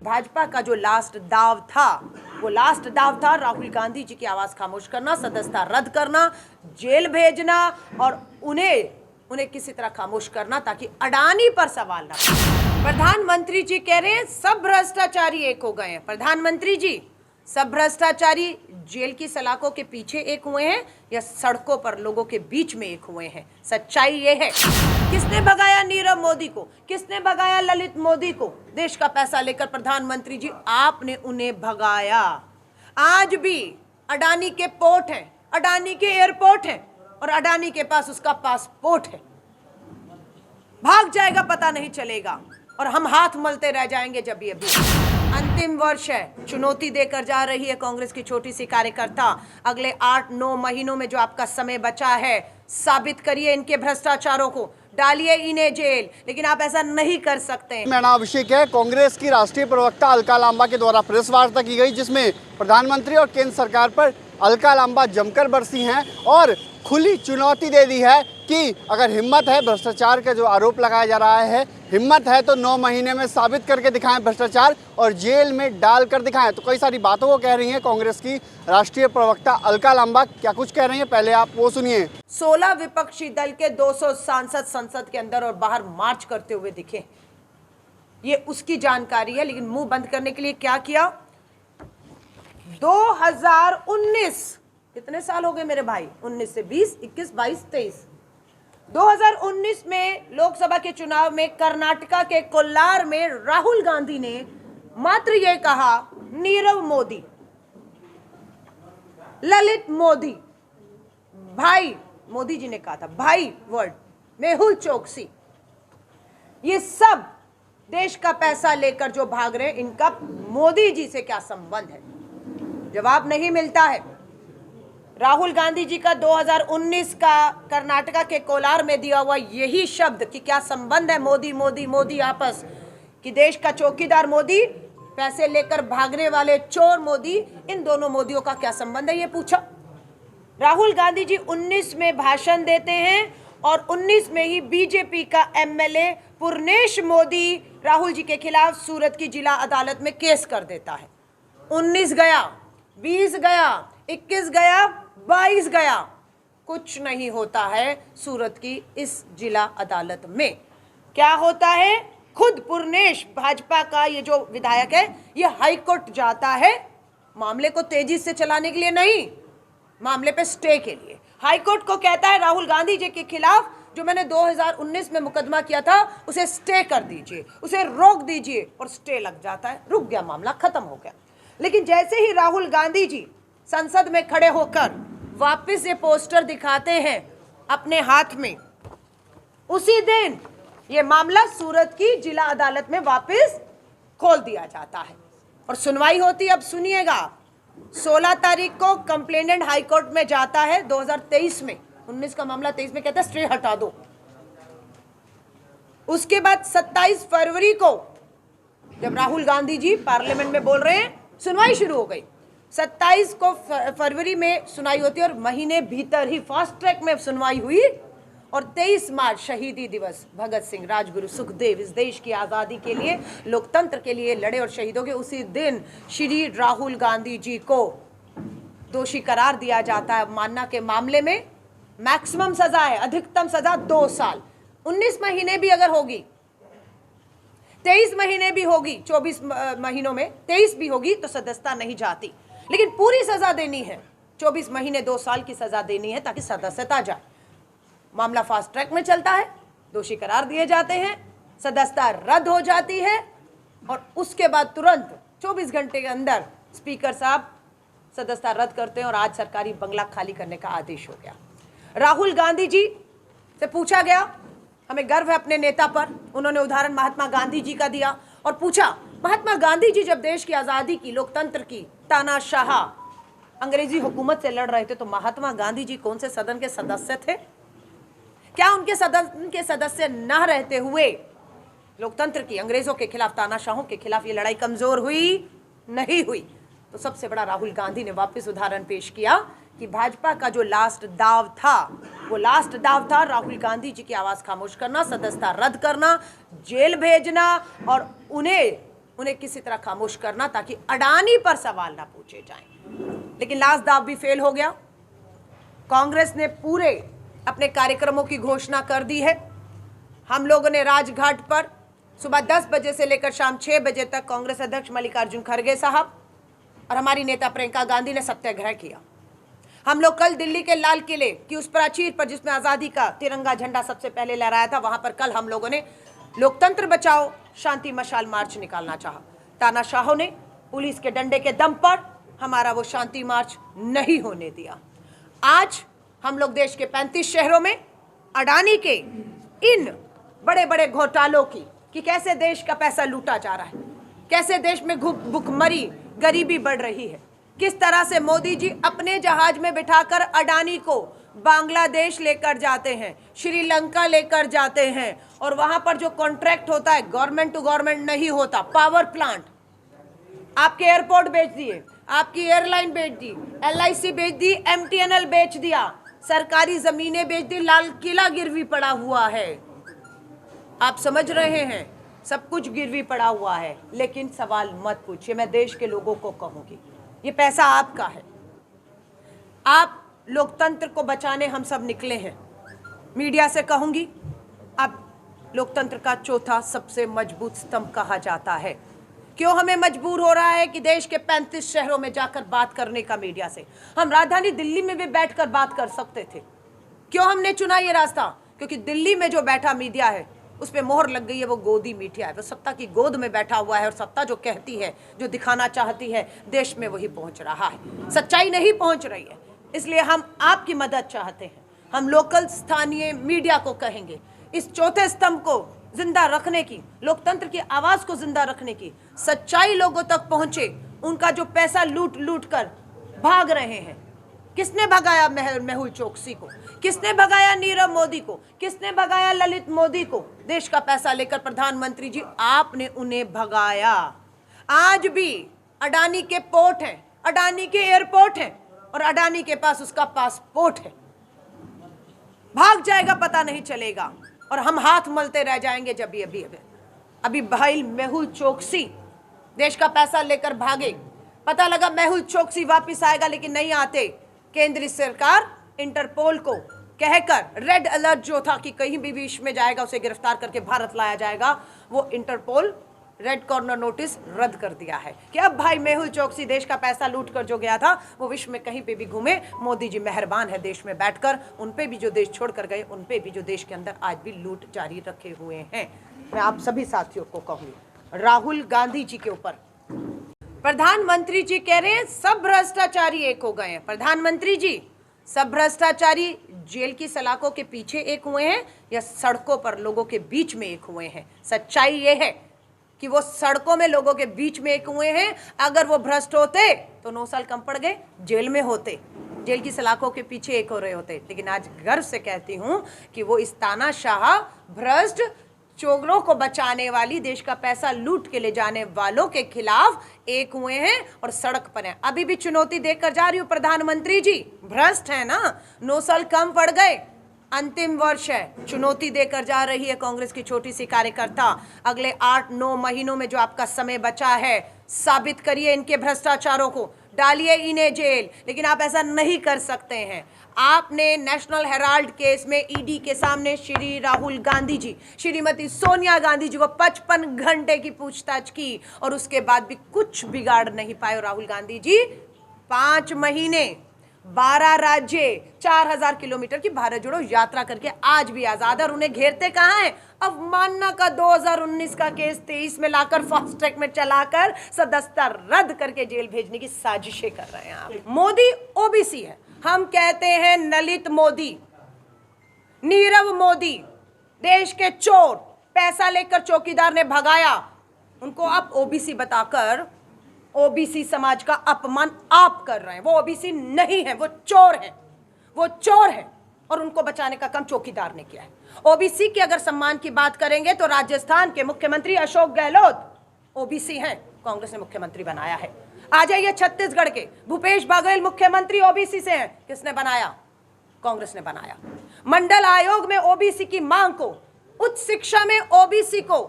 भाजपा का जो लास्ट दाव था, वो लास्ट दाव था राहुल गांधी जी की आवाज खामोश करना, सदस्यता रद्द करना, जेल भेजना और उन्हें किसी तरह खामोश करना ताकि अडानी पर सवाल ना। प्रधानमंत्री जी कह रहे हैं सब भ्रष्टाचारी एक हो गए हैं। प्रधानमंत्री जी, सब भ्रष्टाचारी जेल की सलाखों के पीछे एक हुए हैं या सड़कों पर लोगों के बीच में एक हुए हैं? सच्चाई ये है। किसने भगाया नीरव मोदी को? किसने भगाया ललित मोदी को? देश का पैसा लेकर प्रधानमंत्री जी आपने उन्हें भगाया। आज भी अडानी के पोर्ट हैं, अडानी के एयरपोर्ट हैं और अडानी के पास उसका पासपोर्ट है। भाग जाएगा पता नहीं चलेगा और हम हाथ मलते रह जाएंगे। जब ये भी अंतिम वर्ष है, चुनौती देकर जा रही है कांग्रेस की छोटी सी कार्यकर्ता। अगले 8-9 महीनों में जो आपका समय बचा है, साबित करिए इनके भ्रष्टाचारों को, डालिए इन्हें जेल। लेकिन आप ऐसा नहीं कर सकते। मेरा नाम अभिषेक है। कांग्रेस की राष्ट्रीय प्रवक्ता अलका लांबा के द्वारा प्रेस वार्ता की गई, जिसमें प्रधानमंत्री और केंद्र सरकार पर अलका लांबा जमकर बरसी हैं और खुली चुनौती दे दी है कि अगर हिम्मत है, भ्रष्टाचार का जो आरोप लगाया जा रहा है, हिम्मत है तो 9 महीने में साबित करके दिखाएं भ्रष्टाचार और जेल में डाल कर दिखाएं। तो कई सारी बातों को कह रही हैं कांग्रेस की राष्ट्रीय प्रवक्ता अलका लांबा। क्या कुछ कह रही हैं, पहले आप वो सुनिए। 16 विपक्षी दल के 200 सांसद संसद के अंदर और बाहर मार्च करते हुए दिखे, ये उसकी जानकारी है। लेकिन मुंह बंद करने के लिए क्या किया? 2019, कितने साल हो गए मेरे भाई? 19 से 20, 21, 22, 23। 2019 में लोकसभा के चुनाव में कर्नाटका के कोल्लार में राहुल गांधी ने मात्र यह कहा, नीरव मोदी, ललित मोदी, भाई, मोदी जी ने कहा था भाई वर्ड, मेहुल चोकसी, ये सब देश का पैसा लेकर जो भाग रहे हैं, इनका मोदी जी से क्या संबंध है? जवाब नहीं मिलता है। राहुल गांधी जी का 2019 का कर्नाटका के कोलार में दिया हुआ यही शब्द कि क्या संबंध है मोदी मोदी मोदी आपस, कि देश का चौकीदार मोदी, पैसे लेकर भागने वाले चोर मोदी, इन दोनों मोदियों का क्या संबंध है, ये पूछा। राहुल गांधी जी 19 में भाषण देते हैं और 19 में ही बीजेपी का एमएलए पूर्णेश मोदी राहुल जी के खिलाफ सूरत की जिला अदालत में केस कर देता है। 19 गया, 20 गया, 21 गया, 22 गया, कुछ नहीं होता है सूरत की इस जिला अदालत में। क्या होता है? खुद पूर्णेश, भाजपा का ये जो विधायक है, ये हाईकोर्ट जाता है मामले को तेजी से चलाने के लिए नहीं, मामले पे स्टे के लिए। हाईकोर्ट को कहता है राहुल गांधी जी के खिलाफ जो मैंने 2019 में मुकदमा किया था उसे स्टे कर दीजिए, उसे रोक दीजिए, और स्टे लग जाता है, रुक गया मामला, खत्म हो गया। लेकिन जैसे ही राहुल गांधी जी संसद में खड़े होकर वापस ये पोस्टर दिखाते हैं अपने हाथ में, उसी दिन ये मामला सूरत की जिला अदालत में वापस खोल दिया जाता है और सुनवाई होती। अब सुनिएगा, 16 तारीख को कंप्लेनेंट हाई कोर्ट में जाता है 2023 में, 19 का मामला 23 में कहता है स्टे हटा दो। उसके बाद 27 फरवरी को जब राहुल गांधी जी पार्लियामेंट में बोल रहे हैं, सुनवाई शुरू हो गई। 27 को फरवरी में सुनवाई होती है और महीने भीतर ही फास्ट ट्रैक में सुनवाई हुई और 23 मार्च शहीदी दिवस, भगत सिंह, राजगुरु, सुखदेव इस देश की आज़ादी के लिए, लोकतंत्र के लिए लड़े और शहीद हो गए। उसी दिन श्री राहुल गांधी जी को दोषी करार दिया जाता है। अवमानना के मामले में मैक्सिमम सजा है, अधिकतम सजा 2 साल। 19 महीने भी अगर होगी, 23 महीने भी होगी, 24 महीनों में 23 भी होगी तो सदस्यता नहीं जाती। लेकिन पूरी सजा देनी है, 24 महीने 2 साल की सजा देनी है ताकि सदस्यता जाए। मामला फास्ट ट्रैक में चलता है, दोषी करार दिए जाते हैं, सदस्यता रद्द हो जाती है और उसके बाद तुरंत 24 घंटे के अंदर स्पीकर साहब सदस्यता रद्द करते हैं और आज सरकारी बंगला खाली करने का आदेश हो गया। राहुल गांधी जी से पूछा गया, हमें गर्व है अपने नेता पर, उन्होंने उदाहरण महात्मा गांधी जी का दिया और पूछा, महात्मा गांधी जी जब देश की आज़ादी की, लोकतंत्र की तानाशाह अंग्रेजी हुकूमत से लड़ रहे थे तो महात्मा गांधी जी कौन से सदन के सदस्य थे? क्या उनके सदन के सदस्य न रहते हुए लोकतंत्र की, अंग्रेजों के खिलाफ, तानाशाहों के खिलाफ ये लड़ाई कमजोर हुई? नहीं हुई। तो सबसे बड़ा राहुल गांधी ने वापस उदाहरण पेश किया कि भाजपा का जो लास्ट दाव था, वो लास्ट दाव था राहुल गांधी जी की आवाज खामोश करना, सदस्यता रद्द करना, जेल भेजना और उन्हें किसी तरह खामोश करना ताकि अडानी पर सवाल ना पूछे जाएं। लेकिन लास्ट दाव भी फेल हो गया। कांग्रेस ने पूरे अपने कार्यक्रमों की घोषणा कर दी है। हम लोगों ने राजघाट पर सुबह 10 बजे से लेकर शाम 6 बजे तक कांग्रेस अध्यक्ष मल्लिकार्जुन खड़गे साहब और हमारी नेता प्रियंका गांधी ने सत्याग्रह किया। हम लोग कल दिल्ली के लाल किले की उस प्राचीर पर जिसमें आज़ादी का तिरंगा झंडा सबसे पहले लहराया था, वहां पर कल हम लोगों ने लोकतंत्र बचाओ शांति मशाल मार्च निकालना चाहा। तानाशाहों ने पुलिस के डंडे के दम पर हमारा वो शांति मार्च नहीं होने दिया। आज हम लोग देश के 35 शहरों में अडानी के इन बड़े बड़े घोटालों की कि कैसे देश का पैसा लूटा जा रहा है, कैसे देश में भुखमरी गरीबी बढ़ रही है, किस तरह से मोदी जी अपने जहाज में बिठाकर अडानी को बांग्लादेश लेकर जाते हैं, श्रीलंका लेकर जाते हैं और वहां पर जो कॉन्ट्रैक्ट होता है गवर्नमेंट टू गवर्नमेंट नहीं होता। पावर प्लांट आपके एयरपोर्ट बेच दिए, आपकी एयरलाइन बेच दी, LIC बेच दी, MTNL बेच दिया, सरकारी जमीनें बेच दी, लाल किला गिरवी पड़ा हुआ है। आप समझ रहे हैं, सब कुछ गिरवी पड़ा हुआ है। लेकिन सवाल मत पूछिए, मैं देश के लोगों को कहूंगी ये पैसा आपका है। आप लोकतंत्र को बचाने हम सब निकले हैं। मीडिया से कहूंगी, अब लोकतंत्र का चौथा सबसे मजबूत स्तंभ कहा जाता है। क्यों हमें मजबूर हो रहा है कि देश के 35 शहरों में जाकर बात करने का मीडिया से? हम राजधानी दिल्ली में भी बैठकर बात कर सकते थे। क्यों हमने चुना ये रास्ता? क्योंकि दिल्ली में जो बैठा मीडिया है उस पर मोहर लग गई है, वो गोदी मीडिया है, वो सत्ता की गोद में बैठा हुआ है और सत्ता जो कहती है, जो दिखाना चाहती है, देश में वही पहुंच रहा है, सच्चाई नहीं पहुंच रही है। इसलिए हम आपकी मदद चाहते हैं। हम लोकल स्थानीय मीडिया को कहेंगे इस चौथे स्तंभ को जिंदा रखने की, लोकतंत्र की आवाज को जिंदा रखने की, सच्चाई लोगों तक पहुंचे। उनका जो पैसा लूट लूट कर भाग रहे हैं, किसने भगाया मेहुल चोकसी को, किसने भगाया नीरव मोदी को, किसने भगाया ललित मोदी को? देश का पैसा लेकर प्रधानमंत्री जी आपने उन्हें भगाया। आज भी अडानी के पोर्ट हैं, अडानी के एयरपोर्ट हैं और अडानी के पास उसका पासपोर्ट है। भाग जाएगा पता नहीं चलेगा और हम हाथ मलते रह जाएंगे। जब अभी भाई मेहुल चोकसी देश का पैसा लेकर भागे, पता लगा मेहुल चोकसी वापस आएगा, लेकिन नहीं आते। केंद्रीय सरकार इंटरपोल को कहकर रेड अलर्ट जो था कि कहीं भी विश्व में जाएगा उसे गिरफ्तार करके भारत लाया जाएगा, वो इंटरपोल रेड कॉर्नर नोटिस रद्द कर दिया है कि अब भाई मेहुल चोकसी देश का पैसा लूट कर जो गया था वो विश्व में कहीं पे भी घूमे। मोदी जी मेहरबान है देश में बैठकर, उन पे भी जो देश छोड़ कर गए, उन पे भी जो देश के अंदर आज भी लूट जारी रखे हुए हैं। मैं आप सभी साथियों को कहूँगी, राहुल गांधी जी के ऊपर प्रधानमंत्री जी कह रहे हैं सब भ्रष्टाचारी एक हो गए हैं। प्रधानमंत्री जी, सब भ्रष्टाचारी जेल की सलाखों के पीछे एक हुए हैं या सड़कों पर लोगों के बीच में एक हुए हैं? सच्चाई ये है कि वो सड़कों में लोगों के बीच में एक हुए हैं। अगर वो भ्रष्ट होते तो 9 साल कम पड़ गए, जेल में होते, जेल की सलाखों के पीछे एक हो रहे होते। लेकिन आज गर्व से कहती हूं कि वो इस तानाशाह भ्रष्ट चोरों को बचाने वाली, देश का पैसा लूट के ले जाने वालों के खिलाफ एक हुए हैं और सड़क पर हैं। अभी भी चुनौती देकर जा रही हूं प्रधानमंत्री जी, भ्रष्ट है ना, 9 साल कम पड़ गए, अंतिम वर्ष है, चुनौती देकर जा रही है कांग्रेस की छोटी सी कार्यकर्ता। अगले 8-9 महीनों में जो आपका समय बचा है, साबित करिए इनके भ्रष्टाचारों को, डालिए इन्हें जेल। लेकिन आप ऐसा नहीं कर सकते हैं। आपने नेशनल हेराल्ड केस में ईडी के सामने श्री राहुल गांधी जी, श्रीमती सोनिया गांधी जी को 55 घंटे की पूछताछ की और उसके बाद भी कुछ बिगाड़ नहीं पाए। राहुल गांधी जी 5 महीने 12 राज्य 4000 किलोमीटर की भारत जोड़ो यात्रा करके आज भी आजाद है और उन्हें घेरते कहाँ हैं? अवमानना का 2019 का केस 23 में लाकर फास्ट ट्रैक में चलाकर सदस्यता रद्द करके जेल भेजने की साजिशें कर रहे हैं आप। मोदी ओबीसी है, हम कहते हैं ललित मोदी, नीरव मोदी, देश के चोर, पैसा लेकर चौकीदार ने भगाया, उनको आप ओबीसी बताकर ओबीसी समाज का अपमान आप कर रहे हैं। वो ओबीसी नहीं है, वो चोर है, वो चोर है और उनको बचाने का काम चौकीदार ने किया है। ओबीसी के अगर सम्मान की बात करेंगे तो राजस्थान के मुख्यमंत्री अशोक गहलोत ओबीसी हैं, कांग्रेस ने मुख्यमंत्री बनाया है। आ जाइए छत्तीसगढ़ के भूपेश बघेल मुख्यमंत्री ओबीसी से हैं, किसने बनाया? कांग्रेस ने बनाया। मंडल आयोग में ओबीसी की मांग को, उच्च शिक्षा में ओबीसी को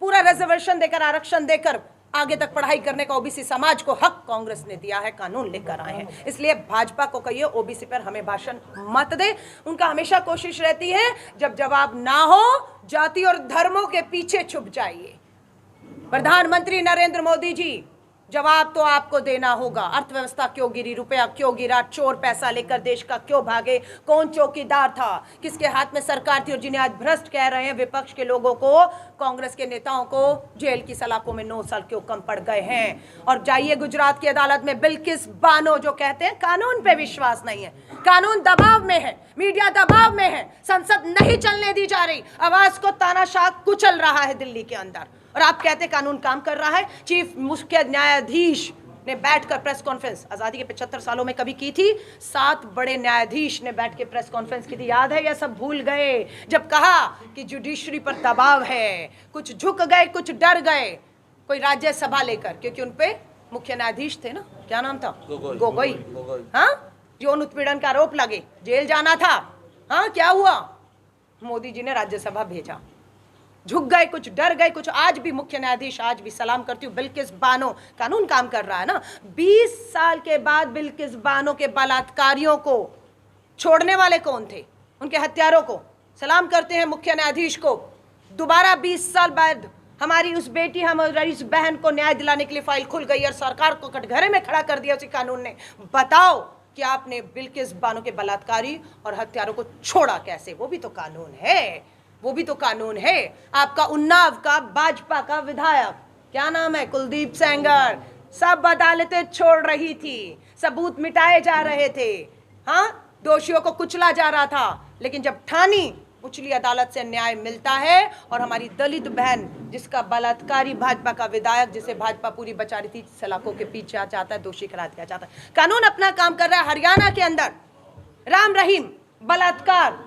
पूरा रिजर्वेशन देकर, आरक्षण देकर आगे तक पढ़ाई करने का ओबीसी समाज को हक कांग्रेस ने दिया है, कानून लेकर आए हैं। इसलिए भाजपा को कहिए ओबीसी पर हमें भाषण मत दे। उनका हमेशा कोशिश रहती है जब जवाब ना हो जाति और धर्मों के पीछे छुप जाइए। प्रधानमंत्री नरेंद्र मोदी जी, जवाब तो आपको देना होगा। अर्थव्यवस्था क्यों गिरी, रुपया क्यों गिरा, चोर पैसा लेकर देश का क्यों भागे, कौन चौकीदार था, किसके हाथ में सरकार थी, और जिन्हें आज भ्रष्ट कह रहे हैं विपक्ष के लोगों को, कांग्रेस के नेताओं को जेल की सलाखों में 9 साल क्यों कम पड़ गए हैं। और जाइए गुजरात की अदालत में, बिल्किस बानो जो कहते हैं कानून पे विश्वास नहीं है, कानून दबाव में है, मीडिया दबाव में है, संसद नहीं चलने दी जा रही, आवाज को तानाशाह कुचल रहा है दिल्ली के अंदर, और आप कहते हैं कानून काम कर रहा है। चीफ मुख्य न्यायाधीश ने बैठकर प्रेस कॉन्फ्रेंस आजादी के 75 सालों में कभी की थी? 7 बड़े न्यायाधीश ने बैठ के प्रेस कॉन्फ्रेंस की थी, याद है या सब भूल गए? जब कहा कि जुडिशरी पर दबाव है, कुछ झुक गए, कुछ डर गए, कोई राज्यसभा लेकर, क्योंकि उनपे मुख्य न्यायाधीश थे ना, क्या नाम था? गोगोई। हाँ, यौन उत्पीड़न का आरोप लगे, जेल जाना था। हाँ, क्या हुआ? मोदी जी ने राज्यसभा भेजा, झुक गए, कुछ डर गए, कुछ। आज भी मुख्य न्यायाधीश, आज भी सलाम करती हूँ बिल्किस बानो, कानून काम कर रहा है ना। 20 साल के बाद बिल्किस बानो के बलात्कारियों को छोड़ने वाले कौन थे? उनके हत्यारों को सलाम करते हैं मुख्य न्यायाधीश को। दोबारा 20 साल बाद हमारी उस बेटी, हमारी उस बहन को न्याय दिलाने के लिए फाइल खुल गई और सरकार को कटघरे में खड़ा कर दिया उसी कानून ने। बताओ कि आपने बिल्किस बानो के बलात्कारी और हत्यारों को छोड़ा कैसे? वो भी तो कानून है, वो भी तो कानून है। आपका उन्नाव का भाजपा का विधायक, क्या नाम है, कुलदीप सेंगर, सब अदालतें छोड़ रही थी, सबूत मिटाए जा रहे थे, हाँ, दोषियों को कुचला जा रहा था, लेकिन जब ठानी उछली अदालत से न्याय मिलता है। और हमारी दलित बहन जिसका बलात्कारी भाजपा का विधायक, जिसे भाजपा पूरी बचा रही थी, सलाखों के पीछे जाता है, दोषी करार दिया जाता है। कानून अपना काम कर रहा है। हरियाणा के अंदर राम रहीम, बलात्कार,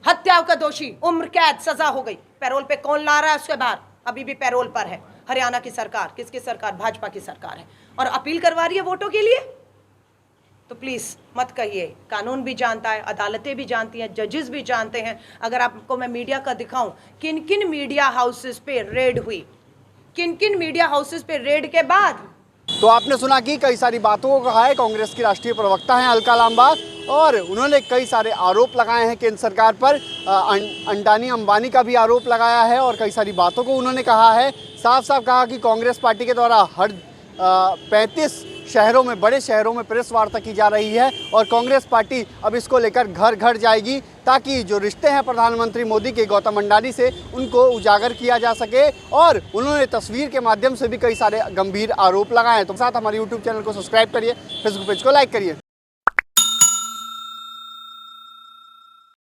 हत्याओं का दोषी, उम्र कैद, सजा हो गई, पैरोल पे कौन ला रहा है उसके बाहर? अभी भी पैरोल पर है। हरियाणा की सरकार, किसकी सरकार? भाजपा की सरकार है, और अपील करवा रही है वोटों के लिए। तो प्लीज मत कहिए, कानून भी जानता है, अदालतें भी जानती हैं, जजेस भी जानते हैं। अगर आपको मैं मीडिया का दिखाऊं, किन किन मीडिया हाउसेस पे रेड हुई, किन किन मीडिया हाउसेस पे रेड के बाद। तो आपने सुना कि कई सारी बातों को कहा है। कांग्रेस की राष्ट्रीय प्रवक्ता हैं अलका लांबा, और उन्होंने कई सारे आरोप लगाए हैं केंद्र सरकार पर। अंडानी अंबानी का भी आरोप लगाया है, और कई सारी बातों को उन्होंने कहा है। साफ साफ कहा कि कांग्रेस पार्टी के द्वारा हर 35 शहरों में, बड़े शहरों में प्रेस वार्ता की जा रही है, और कांग्रेस पार्टी अब इसको लेकर घर घर जाएगी, ताकि जो रिश्ते हैं प्रधानमंत्री मोदी के गौतम अंडानी से, उनको उजागर किया जा सके। और उन्होंने तस्वीर के माध्यम से भी कई सारे गंभीर आरोप लगाए हैं। तो साथ हमारे YouTube चैनल को सब्सक्राइब करिए, फेसबुक पेज को लाइक करिए।